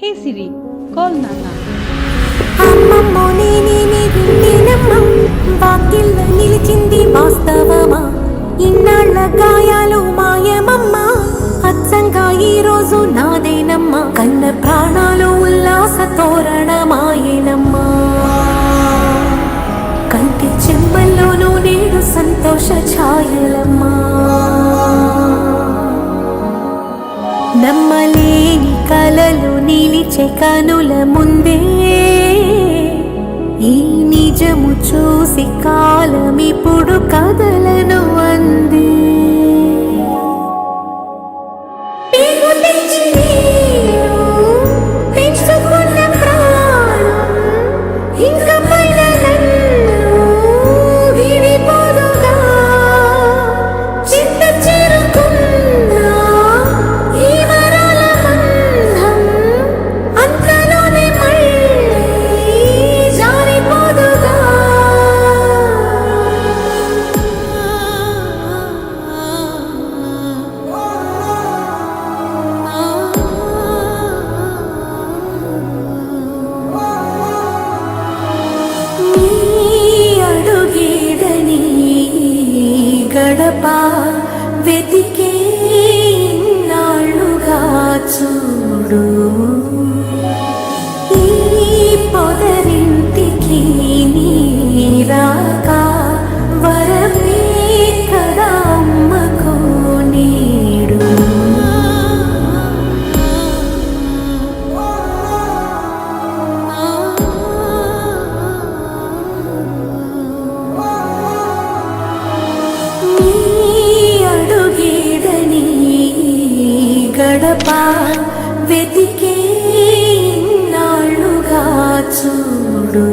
Hey Siri, call Nana. అమ్మమ్మో నేనే వింటేనమ్మా, వాకిల్లో నిలిచింది వాస్తవమా, ఇన్నాళ్ళ గాయాలు మాయమమ్మా, అచ్చంగా ఈ రోజు నాదేనమ్మా, కన్న ప్రాణాలు ఉల్లాస తోరణమాయేనమ్మా, కంటి చెమ్మల్లోనూ నేడు సంతోష ఛాయలమ్మా, నమ్మలేని కలలు నిలిచే కనుల ముందే ఈ నిజము చూసి కాలమిప్పుడు కదలను అంది. గడప వెతికే నాళ్ళుగా చూడు, ఈ పొదరింటికి నీరాక వరమే కదా అమ్మకు నీడు. గడప వెతికే నాళ్ళుగా చూడు.